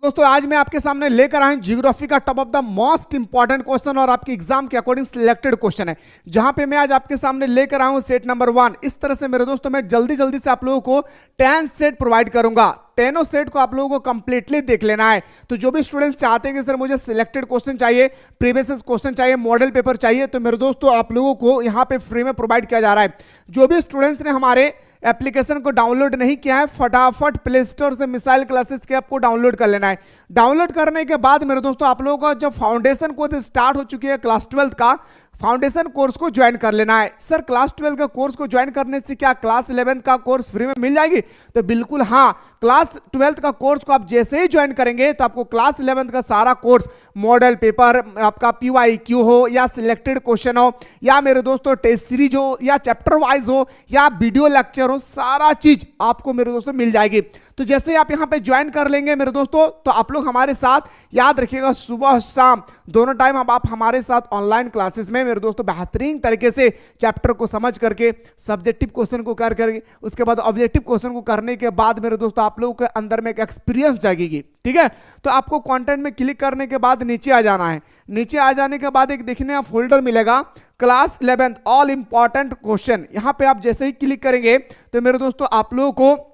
दोस्तों आज मैं आपके सामने लेकर आया ज्योग्राफी का top of the most important question और आपके एग्जाम के अकॉर्डिंग सिलेक्टेड क्वेश्चन है, जहां पे मैं आज आपके सामने लेकर आया हूं सेट नंबर 1। इस तरह से मेरे दोस्तों मैं जल्दी से आप लोगों को 10 सेट प्रोवाइड करूंगा। 10 सेट को आप लोगों को कंप्लीटली देख लेना है। तो जो भी स्टूडेंट्स चाहते हैं कि सर मुझे सिलेक्टेड क्वेश्चन चाहिए, प्रीवियस क्वेश्चन चाहिए, मॉडल पेपर चाहिए, तो मेरे दोस्तों आप लोगों को यहां पे फ्री में प्रोवाइड किया जा रहा है। जो भी स्टूडेंट्स ने हमारे एप्लीकेशन को डाउनलोड नहीं किया है, फटाफट प्ले स्टोर से मिसाइल क्लासेस के ऐप को डाउनलोड कर लेना है। डाउनलोड करने के बाद मेरे दोस्तों आप लोगों का जब फाउंडेशन कोर्स स्टार्ट हो चुकी है क्लास 12 का, फाउंडेशन कोर्स को ज्वाइन कर लेना है। सर क्लास 12 का कोर्स को ज्वाइन करने से क्या क्लास 11 का कोर्स फ्री में मिल जाएगी? तो बिल्कुल हाँ, क्लास 12 का कोर्स को आप जैसे ही ज्वाइन करेंगे तो आपको क्लास 11 का सारा कोर्स, मॉडल पेपर, आपका PYQ हो या सिलेक्टेड क्वेश्चन हो या मेरे दोस्तों टेस्ट सीरीज हो या चैप्टर वाइज हो या वीडियो लेक्चर हो, सारा चीज आपको मेरे दोस्तों मिल जाएगी। तो जैसे ही आप यहां पे ज्वाइन कर लेंगे मेरे दोस्तों, तो आप लोग हमारे साथ, याद रखिएगा सुबह शाम दोनों टाइम अब आप हमारे साथ ऑनलाइन क्लासेस में मेरे दोस्तों बेहतरीन तरीके से चैप्टर को समझ करके, सब्जेक्टिव क्वेश्चन को कर करके, उसके बाद ऑब्जेक्टिव क्वेश्चन को करने के बाद मेरे दोस्तों आप लोगों के अंदर में एक एक्सपीरियंस जागेगी। ठीक है, तो आपको कंटेंट में क्लिक करने के बाद नीचे आ जाना है। नीचे आ जाने के बाद एक देखने आप फोल्डर मिलेगा क्लास 11 ऑल इंपॉर्टेंट क्वेश्चन। यहां पे आप जैसे ही क्लिक करेंगे तो मेरे दोस्तों आप लोगों को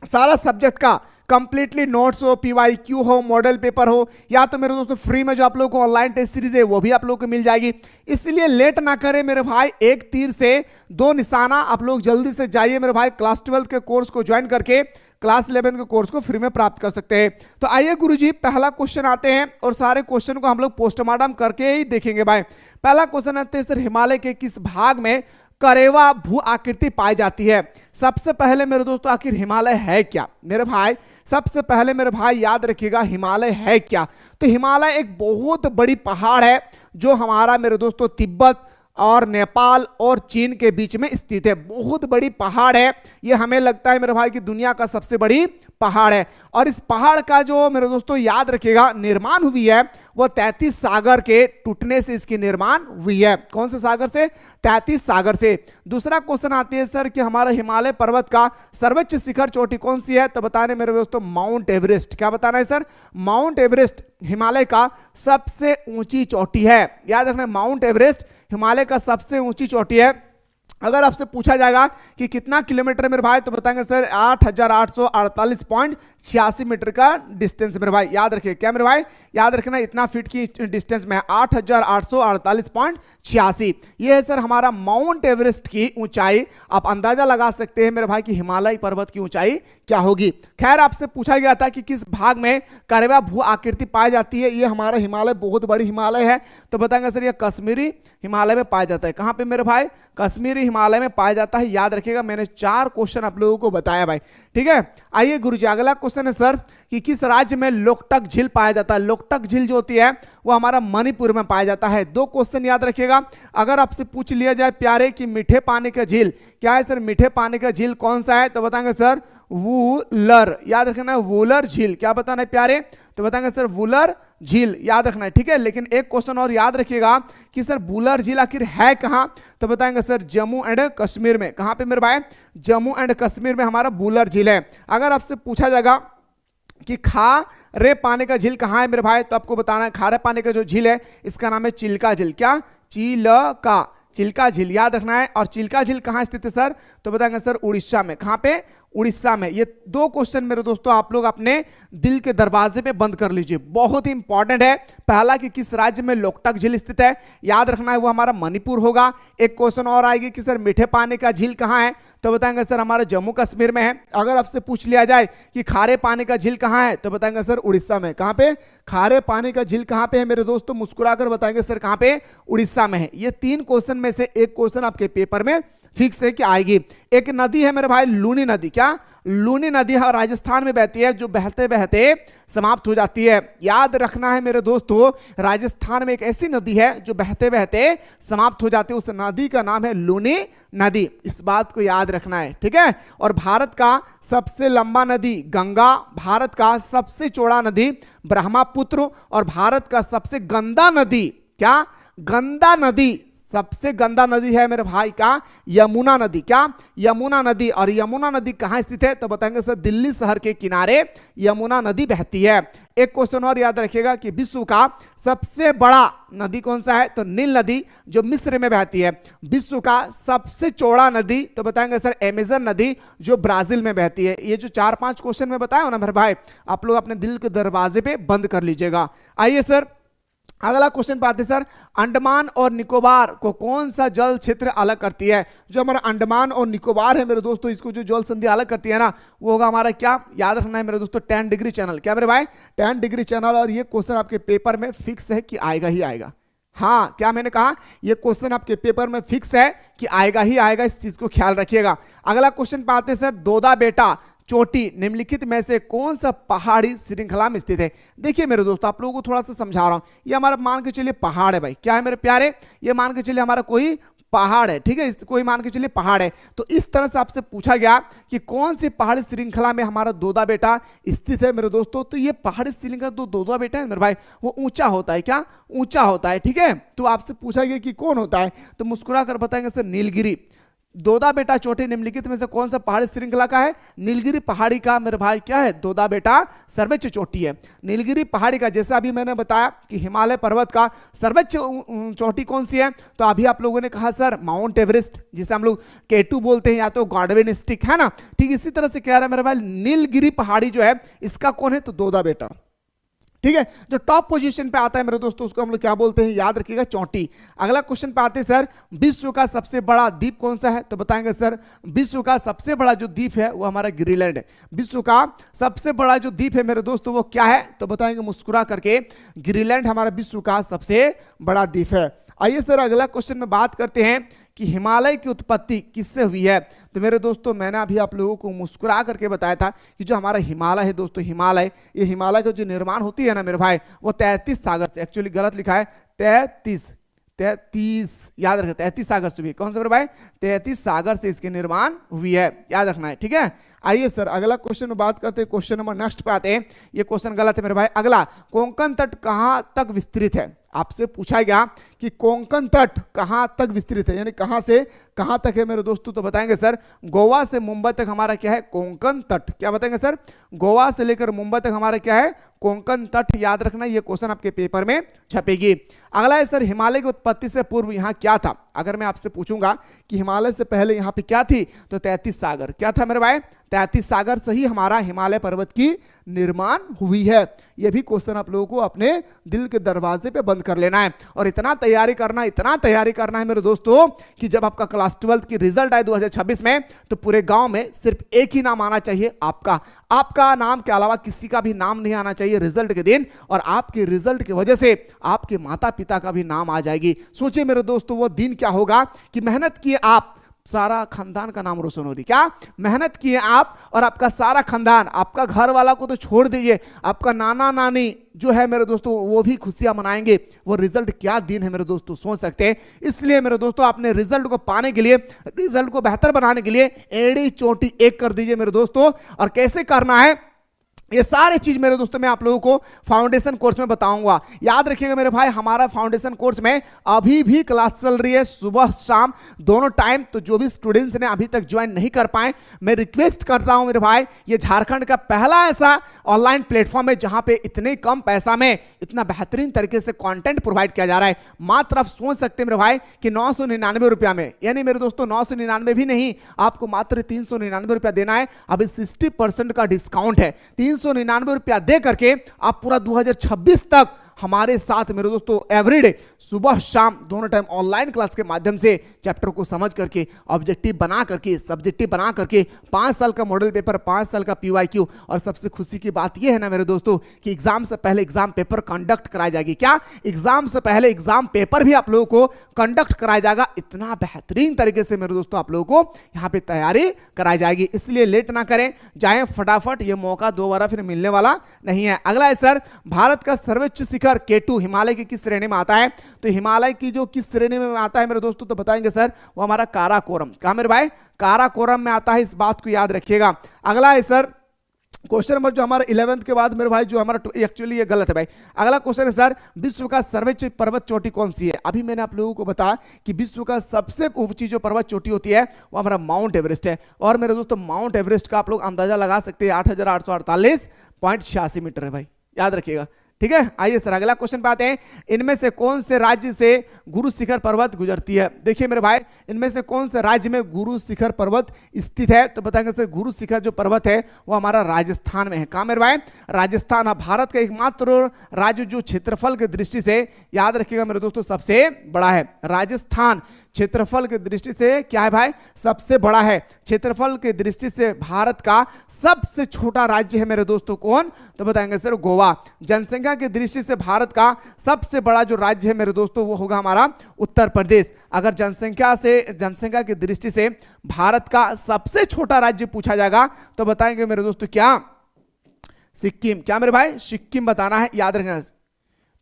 सारा सब्जेक्ट का कंप्लीटली नोट्स हो, PYQ हो, मॉडल पेपर हो, या तो मेरे दोस्तों फ्री में जो आप लोगों को ऑनलाइन टेस्ट सीरीज है वो भी आप लोगों को मिल जाएगी। इसलिए लेट ना करें मेरे भाई, एक तीर से दो निशाना, आप लोग जल्दी से जाइए मेरे भाई, क्लास 12 के कोर्स को ज्वाइन करके क्लास 11 के कोर्स को फ्री में प्राप्त कर सकते हैं। तो आइए गुरुजी पहला क्वेश्चन आते हैं और सारे क्वेश्चन को हम लोग पोस्टमार्टम करके ही देखेंगे भाई। पहला क्वेश्चन आते हैं सर, हिमालय के किस भाग में करेवा भू आकृति पाई जाती है? सबसे पहले मेरे दोस्तों आखिर हिमालय है क्या मेरे भाई? सबसे पहले मेरे भाई याद रखिएगा हिमालय है क्या? तो हिमालय एक बहुत बड़ी पहाड़ है जो हमारा मेरे दोस्तों तिब्बत और नेपाल और चीन के बीच में स्थित है। बहुत बड़ी पहाड़ है ये, हमें लगता है मेरे भाई कि दुनिया का सबसे बड़ी पहाड़ है। और इस पहाड़ का जो मेरे दोस्तों याद रखिएगा निर्माण हुई है वो 33 सागर के टूटने से इसकी निर्माण हुई है। कौन से सागर से? 33 सागर से। दूसरा क्वेश्चन आती है सर कि हमारा हिमालय पर्वत का सर्वोच्च शिखर चोटी कौन सी है? तो बताने मेरे दोस्तों माउंट एवरेस्ट। क्या बताना है सर? माउंट एवरेस्ट हिमालय का सबसे ऊंची चोटी है। याद रखना, माउंट एवरेस्ट हिमालय का सबसे ऊंची चोटी है। अगर आपसे पूछा जाएगा कि कितना किलोमीटर मेरे भाई, तो बताएंगे सर 8848.86 मीटर का डिस्टेंस मेरे भाई। याद रखिए, क्या मेरे भाई? याद रखना, इतना फीट की डिस्टेंस में है 8848.86। ये है सर हमारा माउंट एवरेस्ट की ऊंचाई। आप अंदाजा लगा सकते हैं मेरे भाई कि हिमालय पर्वत की ऊंचाई क्या होगी। खैर आपसे पूछा गया था कि किस भाग में करेवा भू आकृति पाई जाती है? ये हमारा हिमालय बहुत बड़ी हिमालय है, तो बताएंगे सर ये कश्मीरी हिमालय में पाया जाता है। कहां पे मेरे भाई? कश्मीरी हिमालय में पाया जाता है। याद रखिएगा, मैंने 4 क्वेश्चन आप लोगों को बताया भाई। ठीक है, आइए गुरुजी अगला क्वेश्चन है सर कि किस राज्य में लोकटक झील पाया जाता है? लोकटक झील जो होती है वो हमारा मणिपुर में पाया जाता है। 2 क्वेश्चन याद रखिएगा। अगर आपसे पूछ लिया जाए प्यारे कि मीठे पानी का झील क्या है सर? मीठे पानी का झील कौन सा है? तो बताएंगे सर वूलर। याद रखना है वूलर झील। क्या बताना है प्यारे? तो बताएंगे सर वूलर झील। याद रखना है, ठीक है। लेकिन एक क्वेश्चन और याद रखिएगा कि सर वूलर झील आखिर है कहां? तो बताएंगे सर जम्मू एंड कश्मीर में। कहां पे मेरे भाई? जम्मू एंड कश्मीर में हमारा वूलर झील है। अगर आपसे पूछा जाएगा कि खारे पानी का झील कहां है मेरे भाई, तो आपको बताना है खारे पानी का जो झील है इसका नाम है चिल्का झील। क्या? चिल्का झील। याद रखना है। और चिल्का झील कहां स्थित है सर? तो बताएंगे सर उड़ीसा में। कहां पे? उड़ीसा में। ये 2 क्वेश्चन मेरे दोस्तों आप लोग अपने दिल के दरवाजे पे बंद कर लीजिए, बहुत ही इंपॉर्टेंट है। पहला कि किस राज्य में लोकटक झील स्थित है, याद रखना है वो हमारा मणिपुर होगा। एक क्वेश्चन और आएगी कि सर मीठे पानी का झील कहां है, तो बताएंगे सर हमारा जम्मू कश्मीर में है। अगर आपसे पूछ लिया जाए कि खारे पानी का झील कहां है, तो बताएंगे सर उड़ीसा में। कहां पे? खारे पानी का झील कहां पे है मेरे दोस्तों? मुस्कुराकर बताएंगे सर कहां पे? उड़ीसा में है। ये 3 क्वेश्चन में से एक क्वेश्चन आपके पेपर में फिक्स है कि आएगी। एक नदी है मेरे भाई लूनी नदी। क्या? लूनी नदी राजस्थान में बहती है, जो बहते बहते समाप्त हो जाती है। याद रखना है मेरे दोस्तों, राजस्थान में एक ऐसी नदी है जो बहते बहते समाप्त हो जाती है, उस नदी का नाम है लूनी नदी। इस बात को याद रखना है, ठीक है। और भारत का सबसे लंबा नदी गंगा, भारत का सबसे चौड़ा नदी ब्रह्मपुत्र, और भारत का सबसे गंदा नदी क्या? गंदा नदी सबसे गंदा नदी है मेरे भाई का यमुना नदी। क्या? यमुना नदी। और यमुना नदी कहां स्थित है? तो बताएंगे सर दिल्ली शहर के किनारे यमुना नदी बहती है। एक क्वेश्चन और याद रखिएगा कि विश्व का सबसे बड़ा नदी कौन सा है? तो नील नदी जो मिस्र में बहती है। विश्व का सबसे चौड़ा नदी तो बताएंगे सर अमेजन नदी जो ब्राजील में बहती है। ये जो 4-5 क्वेश्चन में बताया ना मेरे भाई, आप लोग अपने दिल के दरवाजे पे बंद कर लीजिएगा। आइए सर अगला क्वेश्चन पे आते हैं सर, अंडमान और निकोबार को कौन सा जल क्षेत्र अलग करती है? जो हमारा अंडमान और निकोबार है मेरे दोस्तों, इसको जो जल संधि अलग करती है ना, वो होगा हमारा क्या? याद रखना है मेरे दोस्तों 10 डिग्री चैनल। क्या मेरे भाई? 10 डिग्री चैनल। और ये क्वेश्चन आपके पेपर में फिक्स है कि आएगा ही आएगा। हाँ, क्या मैंने कहा? ये क्वेश्चन आपके पेपर में फिक्स है कि आएगा ही आएगा, इस चीज को ख्याल रखिएगा। अगला क्वेश्चन पे आते हैं सर, दोदा बेटा चोटी निम्नलिखित में से कौन सा पहाड़ी श्रृंखला में स्थित है? देखिए मेरे दोस्तों, आप लोगों को थोड़ा सा समझा रहा हूं। ये हमारा मान के चलिए पहाड़ है भाई। क्या है मेरे प्यारे? ये मान के चलिए हमारा कोई पहाड़ है, ठीक है, कोई मान के चलिए पहाड़ है। तो इस तरह से आपसे पूछा गया कि कौन सी पहाड़ी श्रृंखला में हमारा दोदा बेटा स्थित है मेरे दोस्तों। तो ये पहाड़ी श्रृंखला तो दोदा बेटा है मेरे भाई, वो ऊंचा होता है। क्या? ऊंचा होता है, ठीक है। तो आपसे पूछा गया कि कौन होता है, तो मुस्कुरा कर बताएंगे सर नीलगिरी। दोदा बेटा चोटी निम्नलिखित में से कौन सा पहाड़ी श्रृंखला का है? नीलगिरी पहाड़ी का मेरे भाई क्या है? दोदा बेटा सर्वोच्च चोटी है। नीलगिरी पहाड़ी का, जैसा अभी मैंने बताया कि हिमालय पर्वत का सर्वोच्च चोटी कौन सी है, तो अभी आप लोगों ने कहा सर माउंट एवरेस्ट, जिसे हम लोग K2 बोलते हैं, या तो गॉडविन स्टिक, है ना। ठीक इसी तरह से कह रहा है मेरे भाई नीलगिरी पहाड़ी जो है इसका कौन है? तो दोदा बेटा, ठीक है। जो टॉप पोजीशन पे आता है मेरे दोस्तों उसको हम लोग क्या बोलते हैं? याद रखिएगा चोटी। अगला क्वेश्चन पे आते हैं सर, विश्व का सबसे बड़ा द्वीप कौन सा है? तो बताएंगे सर विश्व का सबसे बड़ा जो द्वीप है वो हमारा ग्रीनलैंड है। विश्व का सबसे बड़ा जो द्वीप है मेरे दोस्तों वो क्या है? तो बताएंगे मुस्कुरा करके ग्रीनलैंड हमारा विश्व का सबसे बड़ा द्वीप है। आइए सर अगला क्वेश्चन में बात करते हैं कि हिमालय की उत्पत्ति किससे हुई है? तो मेरे दोस्तों मैंने अभी आप लोगों को मुस्कुरा करके बताया था कि जो हमारा हिमालय है दोस्तों, हिमालय, ये हिमालय का जो निर्माण होती है ना मेरे भाई, वो 33 सागर से, एक्चुअली गलत लिखा है 33, याद रखें 33 सागर से हुई। कौन सा मेरे भाई? 33 सागर से इसके निर्माण हुई है, याद रखना है, ठीक है। आइए सर अगला क्वेश्चन में बात करते हैं, क्वेश्चन नंबर नेक्स्ट पे आते हैं। ये क्वेश्चन गलत है मेरे भाई। अगला, कोंकण तट कहां तक विस्तृत है? आपसे पूछा गया कि कोंकण तट कहां तक विस्तृत है, यानी कहां से कहां तक है मेरे दोस्तों। तो बताएंगे सर गोवा से मुंबई तक हमारा क्या है? कोंकण तट। क्या बताएंगे सर? गोवा से लेकर मुंबई तक हमारा क्या है? कोंकण तट। याद रखना, ये क्वेश्चन आपके पेपर में छपेगी। अगला है सर, हिमालय की उत्पत्ति से पूर्व यहाँ क्या था? अगर मैं आपसे पूछूंगा कि हिमालय से पहले यहाँ पे क्या थी, तो 33 सागर। क्या था मेरे भाई? 33 सागर से ही हमारा हिमालय पर्वत की निर्माण हुई है। यह भी क्वेश्चन आप लोगों को अपने दिल के दरवाजे पे बंद कर लेना है। और इतना तैयारी करना है मेरे दोस्तों कि जब आपका क्लास 12 की रिजल्ट आए 2026 में, तो पूरे गांव में सिर्फ एक ही नाम आना चाहिए, आपका नाम के अलावा किसी का भी नाम नहीं आना चाहिए रिजल्ट के दिन। और आपके रिजल्ट की वजह से आपके माता पिता का भी नाम आ जाएगी। सोचिए मेरे दोस्तों वो दिन क्या होगा कि मेहनत किए आप, सारा खानदान का नाम रोशन हो रही। क्या? मेहनत किए आप और आपका सारा खानदान, आपका घर वाला को तो छोड़ दीजिए, आपका नाना नानी जो है मेरे दोस्तों वो भी खुशियां मनाएंगे। वो रिजल्ट क्या दिन है मेरे दोस्तों, सोच सकते हैं। इसलिए मेरे दोस्तों अपने रिजल्ट को पाने के लिए, रिजल्ट को बेहतर बनाने के लिए एड़ी चोटी एक कर दीजिए मेरे दोस्तों। और कैसे करना है ये सारे चीज मेरे दोस्तों मैं आप लोगों को फाउंडेशन कोर्स में बताऊंगा। याद रखिएगा मेरे भाई, हमारा फाउंडेशन कोर्स में अभी भी क्लास चल रही है सुबह शाम दोनों टाइम। तो जो भी स्टूडेंट्स ने अभी तक ज्वाइन नहीं कर पाए, मैं रिक्वेस्ट करता हूं मेरे भाई, ये झारखंड का पहला ऐसा ऑनलाइन प्लेटफॉर्म है जहां पे इतने कम पैसा में इतना बेहतरीन तरीके से कंटेंट प्रोवाइड किया जा रहा है। मात्र आप सोच सकते हैं मेरे भाई कि 999 रुपया में, यानी मेरे दोस्तों 999 भी नहीं, आपको मात्र 399 रुपया देना है। अभी 60% का डिस्काउंट है। 399 रुपया दे करके आप पूरा 2026 तक हमारे साथ मेरे दोस्तों एवरीडे सुबह शाम दोनों टाइम ऑनलाइन क्लास के माध्यम से चैप्टर को समझ करके, ऑब्जेक्टिव बना करके, सब्जेक्टिव बना करके, 5 साल का मॉडल पेपर, 5 साल का PYQ। और सबसे खुशी की बात यह है ना मेरे दोस्तों कि एग्जाम से पहले एग्जाम पेपर कंडक्ट कराई जाएगी। क्या? एग्जाम से पहले एग्जाम पेपर भी आप लोगों को कंडक्ट कराया जाएगा। इतना बेहतरीन तरीके से मेरे दोस्तों आप लोगों को यहाँ पे तैयारी कराई जाएगी। इसलिए लेट ना करें, जाएं फटाफट, ये मौका दोबारा फिर मिलने वाला नहीं है। अगला है सर, भारत का सर्वोच्च शिखर K2 हिमालय की किस श्रेणी में आता है? तो हिमालय की जो किस श्रेणी में आता है मेरे दोस्तों, तो बताएंगे सर वो हमारा काराकोरम। कहा मेरे भाई? काराकोरम में आता है, इस बात को याद रखिएगा। अगला है सर, क्वेश्चन नंबर जो हमारा 11th के बाद मेरे भाई जो हमारा एक्चुअली ये गलत है भाई। अगला क्वेश्चन है सर, विश्व का सर्वोच्च पर्वत चोटी कौन सी है? अभी मैंने आप लोगों को बताया कि विश्व का सबसे ऊंची जो पर्वत चोटी होती है वो हमारा माउंट एवरेस्ट है। और मेरे दोस्तों माउंट एवरेस्ट का आप लोग अंदाजा लगा सकते हैं 8,848.86 मीटर है भाई, याद रखिएगा। ठीक है, आइए सर अगला क्वेश्चन पे आते हैं। इनमें से कौन से राज्य से गुरु शिखर पर्वत गुजरती है? देखिए मेरे भाई, इनमें से कौन से राज्य में गुरु शिखर पर्वत स्थित है? तो बताएंगे सर गुरु शिखर जो पर्वत है वो हमारा राजस्थान में है। कहां मेरे भाई? राजस्थान। भारत का एकमात्र राज्य जो क्षेत्रफल की दृष्टि से, याद रखिएगा मेरे दोस्तों, सबसे बड़ा है राजस्थान। क्षेत्रफल की दृष्टि से क्या है भाई? सबसे बड़ा है। क्षेत्रफल की दृष्टि से भारत का सबसे छोटा राज्य है मेरे दोस्तों कौन? तो बताएंगे सर गोवा। जनसंख्या की दृष्टि से भारत का सबसे बड़ा जो राज्य है मेरे दोस्तों वो होगा हमारा उत्तर प्रदेश। अगर जनसंख्या की दृष्टि से भारत का सबसे छोटा राज्य पूछा जाएगा तो बताएंगे मेरे दोस्तों क्या? सिक्किम। क्या मेरे भाई? सिक्किम बताना है, याद रखना।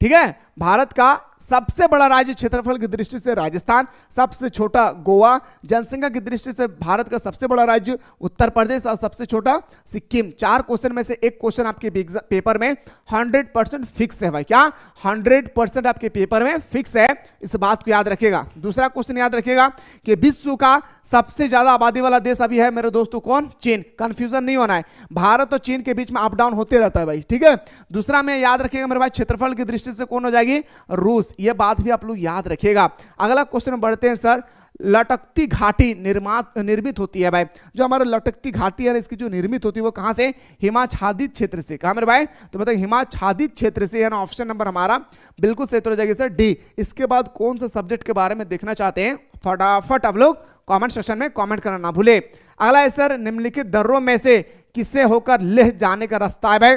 ठीक है, भारत का सबसे बड़ा राज्य क्षेत्रफल की दृष्टि से राजस्थान, सबसे छोटा गोवा, जनसंख्या की दृष्टि से भारत का सबसे बड़ा राज्य उत्तर प्रदेश और सबसे छोटा सिक्किम। 4 क्वेश्चन में से एक क्वेश्चन आपके पेपर में 100% फिक्स है भाई। क्या 100% आपके पेपर में फिक्स है, इस बात को याद रखिएगा। दूसरा क्वेश्चन याद रखिएगा कि विश्व का सबसे ज्यादा आबादी वाला देश अभी है मेरे दोस्तों कौन? चीन। कंफ्यूजन नहीं होना है, भारत और चीन के बीच में अप डाउन होते रहता है भाई। ठीक है, दूसरा में याद रखिएगा मेरे भाई क्षेत्रफल की दृष्टि से कौन हो जाएगी? रूस। यह बात भी आप लोग याद रखिएगा। अगला क्वेश्चन बढ़ते हैं सर, लटकती घाटी निर्मित होती है भाई। जो हमारा लटकती घाटी है इसकी जो निर्मित होती है वो कहां से? हिमाच्छादित क्षेत्र से। कहां मेरे भाई? तो बताइए हिमाच्छादित क्षेत्र से, है ना। ऑप्शन नंबर हमारा बिल्कुल सही तो हो जाएगी सर डी। इसके बाद कौन सा सब्जेक्ट के बारे में देखना चाहते हैं फटाफट आप लोग कमेंट सेक्शन में कमेंट करना ना भूले। अगला है सर, निम्नलिखित दर्रों में से किससे होकर लेह जाने का रास्ता है भाई?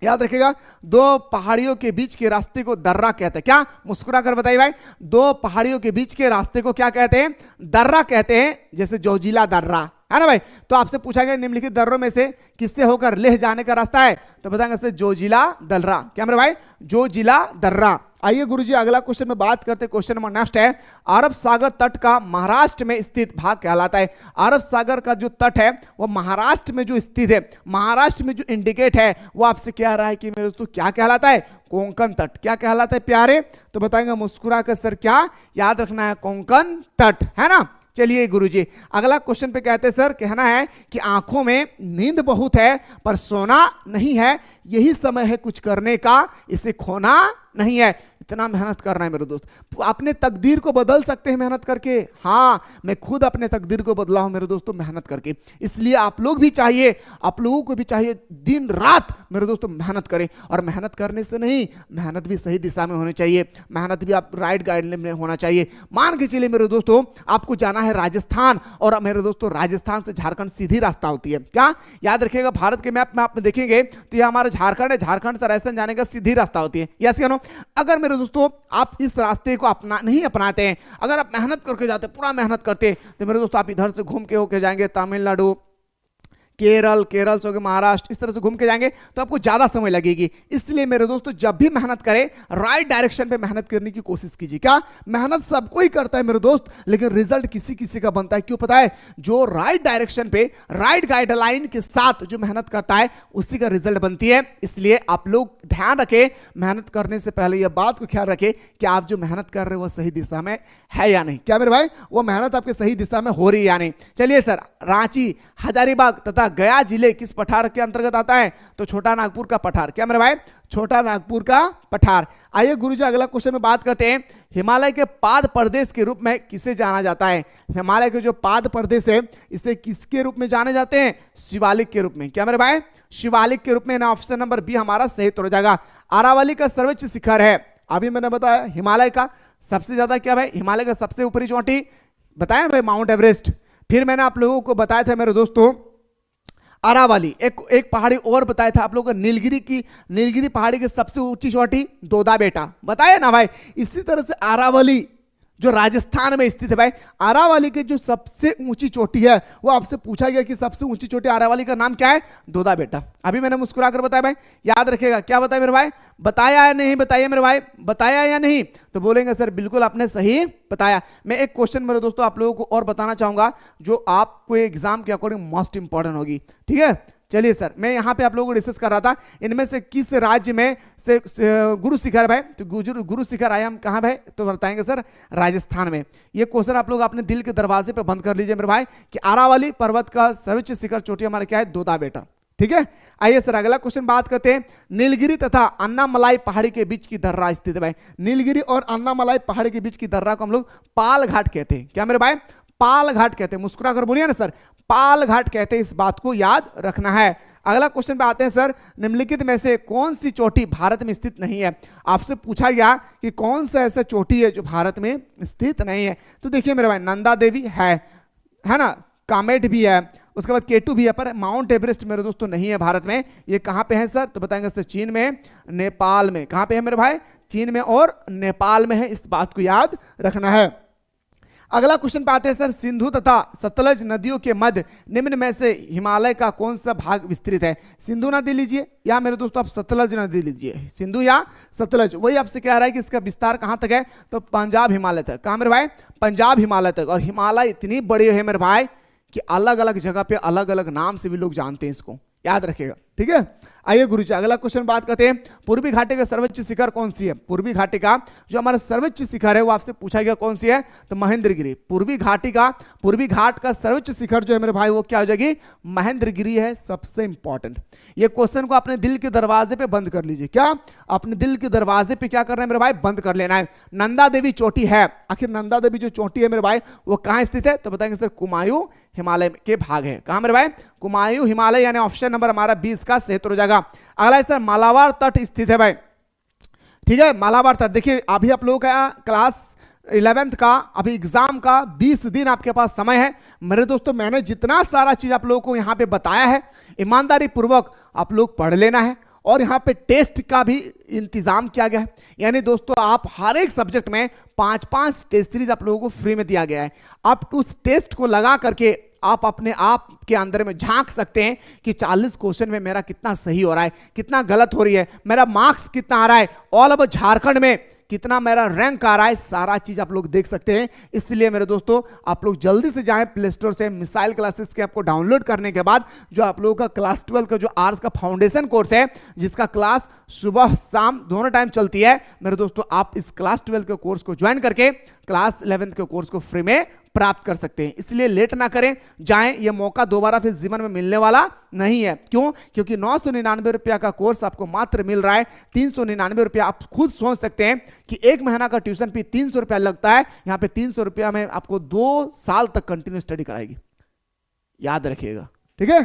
याद रखिएगा, 2 पहाड़ियों के बीच के रास्ते को दर्रा कहते हैं। क्या? मुस्कुरा कर बताइए भाई, 2 पहाड़ियों के बीच के रास्ते को क्या कहते हैं? दर्रा कहते हैं। जैसे जोजिला दर्रा, है ना भाई। तो आपसे पूछा गया निम्नलिखित दर्रों में से किससे होकर लेह जाने का रास्ता है? तो बताएंगे सर जोजिला दर्रा। क्या मेरे भाई? जोजिला दर्रा। आइए गुरुजी अगला क्वेश्चन में बात करते हैं। क्वेश्चन नंबर नेक्स्ट है, अरब सागर तट का महाराष्ट्र में स्थित भाग कहलाता है। अरब सागर का जो तट है वो महाराष्ट्र में जो स्थित है, महाराष्ट्र में जो इंडिकेट है वो आपसे कह रहा है कि मेरे दोस्तों क्या कहलाता है? कोंकण तट। क्या कहलाता है प्यारे? तो बताएंगे मुस्कुरा कर सर क्या याद रखना है? कोंकण तट, है ना। चलिए गुरुजी अगला क्वेश्चन पे कहते हैं सर, कहना है कि आंखों में नींद बहुत है पर सोना नहीं है, यही समय है कुछ करने का, इसे खोना नहीं है। इतना मेहनत करना है मेरे दोस्त, अपने तकदीर को बदल सकते हैं मेहनत करके। हाँ, मैं खुद अपने तकदीर को बदला हूं मेरे दोस्तों मेहनत करके। इसलिए आप लोग भी चाहिए, आप लोगों को भी चाहिए दिन रात मेरे दोस्तों मेहनत करें। और मेहनत करने से नहीं, मेहनत भी सही दिशा में होनी चाहिए, मेहनत भी आप राइट गाइडलाइन में होना चाहिए। मान के चलिए मेरे दोस्तों आपको जाना है राजस्थान, और मेरे दोस्तों राजस्थान से झारखंड सीधी रास्ता होती है। क्या याद रखिएगा, भारत के मैप में आप देखेंगे तो यह हमारा झारखंड है, झारखंड से राजस्थान जाने का सीधी रास्ता होती है। यस या नो? अगर मेरे दोस्तों आप इस रास्ते को नहीं अपनाते हैं, अगर आप मेहनत करके जाते, पूरा मेहनत करते, तो मेरे दोस्तों आप इधर से घूम के होके जाएंगे तमिलनाडु, केरल से होकर महाराष्ट्र, इस तरह से घूम के जाएंगे तो आपको ज्यादा समय लगेगी। इसलिए मेरे दोस्तों जब भी मेहनत करें राइट डायरेक्शन पे मेहनत करने की कोशिश कीजिए। क्या मेहनत सबको ही करता है मेरे दोस्त, लेकिन रिजल्ट किसी किसी का बनता है। क्यों पता है? जो राइट डायरेक्शन पे राइट गाइडलाइन के साथ जो मेहनत करता है उसी का रिजल्ट बनती है। इसलिए आप लोग ध्यान रखें, मेहनत करने से पहले यह बात को ख्याल रखें कि आप जो मेहनत कर रहे हो वो सही दिशा में है या नहीं। क्या मेरे भाई? वो मेहनत आपके सही दिशा में हो रही है या नहीं। चलिए सर, रांची, हजारीबाग तथा गया जिले किस पठार के अंतर्गत आता है? तो छोटा नागपुर का पठार। क्या मेरे भाई? छोटा नागपुर का पठार। आइए गुरुजी अगला क्वेश्चन में बात करते हैं, हिमालय के पाद प्रदेश के रूप में किसे जाना जाता है? हिमालय के जो पाद प्रदेश है इसे किसके रूप में जाने जाते हैं? शिवालिक के रूप में। क्या मेरे भाई? शिवालिक के रूप में ना। ऑप्शन नंबर बी हमारा सही तो हो जाएगा। अरावली का सर्वोच्च शिखर है, अभी मैंने बताया हिमालय का सबसे ज्यादा क्या भाई? हिमालय का सबसे ऊपरी चोटी बताया भाई माउंट एवरेस्ट। फिर मैंने आप लोगों को बताया था मेरे दोस्तों अरावली, एक पहाड़ी और बताया था आप लोगों को, नीलगिरी पहाड़ी की सबसे ऊंची चोटी दोदा बेटा बताया ना भाई। इसी तरह से अरावली जो राजस्थान में स्थित है भाई, अरावली की जो सबसे ऊंची चोटी है वो आपसे पूछा गया कि सबसे ऊंची चोटी अरावली का नाम क्या है? दोदा बेटा। अभी मैंने मुस्कुरा कर बताया भाई, याद रखिएगा। क्या बताया मेरे भाई? बताया या नहीं? बताइए मेरे भाई, बताया या नहीं? तो बोलेंगे सर बिल्कुल आपने सही बताया। मैं एक क्वेश्चन मेरे दोस्तों आप लोगों को और बताना चाहूंगा जो आपको एग्जाम के अकॉर्डिंग मोस्ट इंपॉर्टेंट होगी। ठीक है, चलिए सर, मैं यहाँ पे आप लोगों को डिस्कस कर रहा था इनमें से किस राज्य में से गुरु शिखर भाई, तो गुरु शिखर आयाम कहाँ भाई, तो बताएंगे सर राजस्थान में। ये क्वेश्चन आप लोग अपने दिल के दरवाजे पे बंद कर लीजिए मेरे भाई कि आरावली पर्वत का सर्वोच्च शिखर चोटी हमारा क्या है, दोदा बेटा। ठीक है, आइए सर अगला क्वेश्चन बात करते हैं। नीलगिरी तथा अन्नामलाई पहाड़ी के बीच की दर्रा स्थित है भाई। नीलगिरी और अन्नामलाई पहाड़ी के बीच की दर्रा को हम लोग पाल घाट कहते हैं। क्या मेरे भाई, पाल घाट कहते हैं। मुस्कुरा कर बोलिए ना सर, पाल घाट कहते हैं, इस बात को याद रखना है। अगला क्वेश्चन पे आते हैं सर, निम्नलिखित में से कौन सी चोटी भारत में स्थित नहीं है। आपसे पूछा गया कि कौन सा ऐसा चोटी है जो भारत में स्थित नहीं है, तो देखिए मेरे भाई नंदा देवी है ना, कामेट भी है, उसके बाद केटू भी है, पर माउंट एवरेस्ट मेरे दोस्तों नहीं है भारत में। ये कहाँ पे है सर, तो बताएंगे सर चीन में, नेपाल में। कहाँ पे है मेरे भाई, चीन में और नेपाल में है, इस बात को याद रखना है। अगला क्वेश्चन पे आते हैं सर, सिंधु तथा सतलज नदियों के मध्य निम्न में से हिमालय का कौन सा भाग विस्तृत है। सिंधु नदी लीजिए या मेरे दोस्तों आप सतलज नदी लीजिए, सिंधु या सतलज, वही आपसे कह रहा है कि इसका विस्तार कहां तक है, तो पंजाब हिमालय तक। कहां मेरे भाई, पंजाब हिमालय तक। और हिमालय इतनी बड़ी है मेरे भाई कि अलग अलग जगह पे अलग अलग नाम से भी लोग जानते हैं, इसको याद रखिएगा। ठीक है, आइए गुरुजी अगला क्वेश्चन बात करते हैं। पूर्वी घाटी का सर्वोच्च शिखर कौन सी है। पूर्वी घाटी का जो हमारा सर्वोच्च शिखर है वो आपसे पूछा गया कौन सी है, तो महेंद्रगिरी। पूर्वी घाट का सर्वोच्च शिखर जो है मेरे भाई वो क्या हो जाएगी, महेंद्रगिरी है, सबसे इंपॉर्टेंट। ये क्वेश्चन को अपने दिल के दरवाजे पे बंद कर लीजिए। क्या, अपने दिल के दरवाजे पे क्या करना है मेरे भाई, बंद कर लेना है। नंदा देवी चोटी है, आखिर नंदा देवी जो चोटी है मेरे भाई वो कहां स्थित है, तो बताएंगे सर कुमायूं हिमालय के भाग है। कहां मेरे भाई, कुमायूं हिमालय, यानी ऑप्शन नंबर हमारा 20 का सही हो जाएगा। अगला है सर मालाबार तट स्थित है भाई। ठीक है, मालाबार तट। देखिए अभी आप लोगों का क्लास 11th का अभी एग्जाम का 20 दिन आपके पास समय है मेरे दोस्तों। मैंने जितना सारा चीज आप लोगों को यहां पे बताया है ईमानदारी पूर्वक आप लोग पढ़ लेना है। और यहाँ पे टेस्ट का भी इंतजाम किया गया है, यानी दोस्तों आप हर एक सब्जेक्ट में 5-5 टेस्ट सीरीज आप लोगों को फ्री में दिया गया है। आप उस टेस्ट को लगा करके आप अपने आप के अंदर में झांक सकते हैं कि 40 क्वेश्चन में मेरा कितना सही हो रहा है, कितना गलत हो रही है, मेरा मार्क्स कितना आ रहा है, ऑल ओवर झारखंड में कितना मेरा रैंक आ रहा है, सारा चीज आप लोग देख सकते हैं। इसलिए मेरे दोस्तों आप लोग जल्दी से जाएं प्ले स्टोर से मिसाइल क्लासेस के आपको डाउनलोड करने के बाद जो आप लोगों का क्लास 12 का जो आर्ट्स का फाउंडेशन कोर्स है, जिसका क्लास सुबह शाम दोनों टाइम चलती है मेरे दोस्तों, आप इस क्लास 12 के कोर्स को ज्वाइन करके क्लास 11th के कोर्स को फ्री में प्राप्त कर सकते हैं। इसलिए लेट ना करें, जाएं, यह मौका दोबारा फिर जीवन में मिलने वाला नहीं है। क्यों, क्योंकि 999 रुपया का कोर्स आपको मात्र मिल रहा है 399 रुपया। आप खुद सोच सकते हैं कि एक महीना का ट्यूशन फी 300 रुपया लगता है, यहां पे 300 रुपया में आपको 2 साल तक कंटिन्यू स्टडी कराएगी, याद रखिएगा। ठीक है,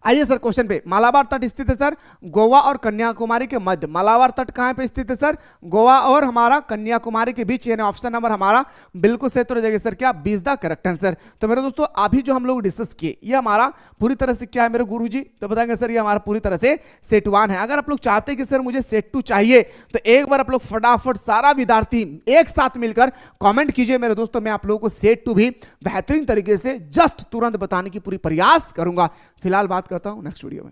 आइए सर क्वेश्चन पे। मालाबार तट स्थित है सर गोवा और कन्याकुमारी के मध्य। मालाबार तट कहां पे स्थित है सर, गोवा और हमारा कन्याकुमारी के बीच, यानी ऑप्शन नंबर हमारा बिल्कुल सही तो रहेगा सर क्या, 20 द करेक्ट आंसर। तो मेरे दोस्तों अभी जो हम लोग डिस्कस किए ये हमारा पूरी तरह से क्या है मेरे गुरुजी, तो बताएंगे सर ये हमारा पूरी तरह से सेट 1 है। अगर आप लोग चाहते हैं कि सर मुझे सेट 2 चाहिए तो एक बार आप लोग फटाफट सारा विद्यार्थी एक साथ मिलकर कॉमेंट कीजिए मेरे दोस्तों, मैं आप लोगों को सेट 2 भी बेहतरीन तरीके से जस्ट तुरंत बताने की पूरी प्रयास करूंगा। फिलहाल बात करता हूं नेक्स्ट वीडियो में।